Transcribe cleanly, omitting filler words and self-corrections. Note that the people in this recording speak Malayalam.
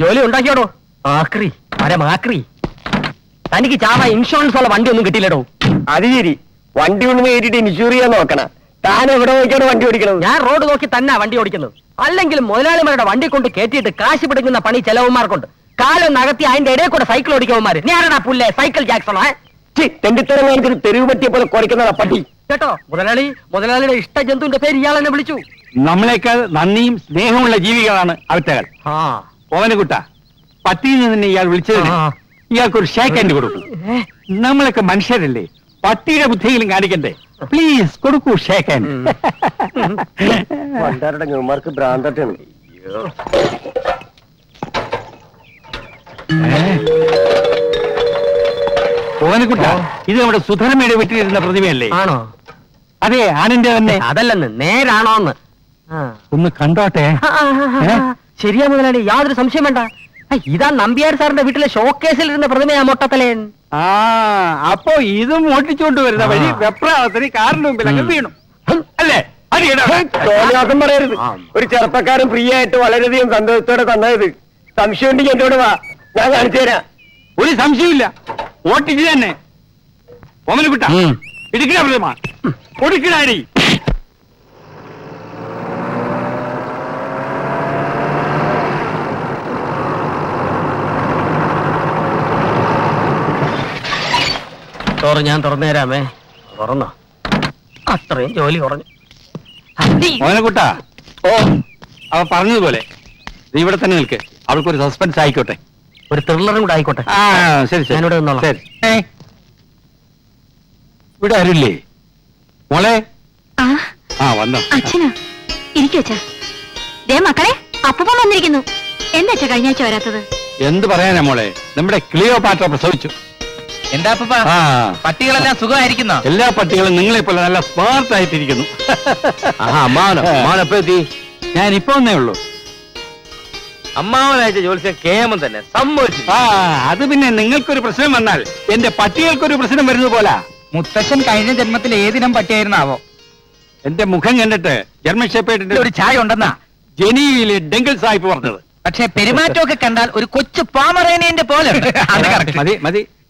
ജോലി ഉണ്ടാക്കിയോടോ? ആക്രി മാക്രി. തനിക്ക് ചാവ ഇൻഷുറൻസ് ഉള്ള വണ്ടി ഒന്നും കിട്ടിയില്ലടോ. അത് ശരി, വണ്ടി ഒന്ന് കയറ്റിട്ട് ഇൻഷൂർ ചെയ്യാൻ നോക്കണം. താൻ എവിടെ നോക്കിയാണ് വണ്ടി ഓടിക്കണത്? ഞാൻ റോഡ് നോക്കി തന്നെ വണ്ടി ഓടിക്കുന്നത്. അല്ലെങ്കിൽ മുതലാളിമാരുടെ വണ്ടി കൊണ്ട് കയറ്റിയിട്ട് കാശ് പിടിക്കുന്ന പണി ചെലവന്മാർക്കുണ്ട്. കാലം നകത്തി അതിന്റെ ഇടയിൽ കൂടെ സൈക്കിൾ ഓടിക്കവന്മാര്. ഞാനാടാ പുല്ലേ സൈക്കിൾ ജാക്സണോ? തെണ്ടിത്തരം കാണിച്ചിട്ട് തെരുവ് പറ്റിയ പോലെ കുറയ്ക്കുന്നതാ പട്ടി. കേട്ടോ, മുതലാളിയുടെ ഇഷ്ട ജന്തുവിന്റെ പേര് ഇയാൾ എന്നെ വിളിച്ചു. നമ്മളെക്കാൾ നന്ദിയും സ്നേഹമുള്ള ജീവികളാണ് അവറ്റകൾ. ഓവനക്കുട്ട, പട്ടിയിൽ നിന്ന് ഇയാൾ വിളിച്ചതിന് ഇയാൾക്കൊരു ഷേക്ക് ഹാൻഡ് കൊടുക്കും. നമ്മളൊക്കെ മനുഷ്യരല്ലേ, പട്ടിയുടെ ബുദ്ധിയെങ്കിലും കാണിക്കണ്ടേ? പ്ലീസ് കൊടുക്കൂ ഷേക്ക് ഹാൻഡ്. പണ്ടാരുടെ ന്യൂമാർക്ക് ഭ്രാന്തട്ടാണ്. ഓവനക്കുട്ട, ഇത് നമ്മുടെ സുധർമ്മയുടെ വീട്ടിലിരുന്ന പ്രതിമയല്ലേ? ആണോ? അതെ, ആനന്റെ തന്നെ. അതല്ലെന്ന്, നേരാണോന്ന് ഒന്ന് കണ്ടോട്ടെ. ശരിയാ മുതലാളി, യാതൊരു സംശയം വേണ്ട. ഇതാ നമ്പ്യാർ സാറിന്റെ വീട്ടിലെ ഷോക്കേസിൽ ഇരുന്ന പ്രതിമയാ മൊട്ടത്തലേൻ. അപ്പോ ഇതും ഓട്ടിച്ചോണ്ട് വരുന്ന വഴി വെപ്രാളത്തിന് കാറിന്റെ മുമ്പിൽ അങ്ങ് വീണു അല്ലേ? തോന്നിയാസം പറയരുത്. ഒരു ചെറുപ്പക്കാരൻ ഫ്രീ ആയിട്ട് വളരെയധികം സന്തോഷത്തോടെ തന്നത്. സംശയം ഉണ്ടെങ്കിൽ എന്നോട് വാ, ഞാൻ കാണിച്ചു തരാം. ഒരു സംശയമില്ല, ഓട്ടിച്ച് തന്നെ. ഓമനക്കുട്ട, ഇടുക്കിട പ്രതിമ കൊടുക്കിടാരി. ഞാൻ തുറന്നു തരാമേ. തുറന്നോ? അത്രയും ജോലി കുറഞ്ഞു. ഓമനക്കുട്ട, അവ പറഞ്ഞതുപോലെ ഇവിടെ തന്നെ നിൽക്ക്. അവൾക്കൊരു സസ്പെൻസ് ആയിക്കോട്ടെ, ഒരു ത്രില്ലറും കൂടെ ആയിക്കോട്ടെ. ശരി ശരി, ഞാനിവിടെ നിന്നോളാം. ശരി. ഇവിടെ ആരില്ലേ മോളെ? വന്നോ? അച്ഛനാ, ഇരിക്കച്ചാ. ദേ മക്കളെ, അപ്പൂപ്പൻ വന്നിരിക്കുന്നു. എന്താ കഴിഞ്ഞ ആഴ്ച വരാത്തത്? എന്ത് പറയാനാ മോളെ, നമ്മുടെ ക്ലിയോപാട്ര പ്രസവിച്ചു. എന്താ പട്ടികളെല്ലാം സുഖമായിരിക്കുന്നോ? എല്ലാ പട്ടികളും നിങ്ങളെ പോലെ നല്ല സ്മാർട്ട് ആയിട്ടിരിക്കുന്നു. ഞാൻ ഇപ്പൊ വന്നേ ഉള്ളൂ. അമ്മാവനായിട്ട് ജോലിച്ച കേമം തന്നെ സംഭവിച്ചു. അത് പിന്നെ നിങ്ങൾക്കൊരു പ്രശ്നം വന്നാൽ എന്റെ പട്ടികൾക്കൊരു പ്രശ്നം വരുന്നത് പോലാ. മുത്തശ്ശൻ കഴിഞ്ഞ ജന്മത്തിൽ ഏതിനം പട്ടിയായിരുന്നാവോ? എന്റെ മുഖം കണ്ടിട്ട് ജർമ്മൻ ഷെപ്പേർഡിന്റെ ഒരു ചായ ഉണ്ടെന്നാ ജനീവയിലെ ഡെങ്കിൾ സാഹിബ് പറഞ്ഞത്. പക്ഷെ പെരുമാറ്റമൊക്കെ കണ്ടാൽ ഒരു കൊച്ചു പാമറേനിയന്റെ പോലെ. മതി മതി,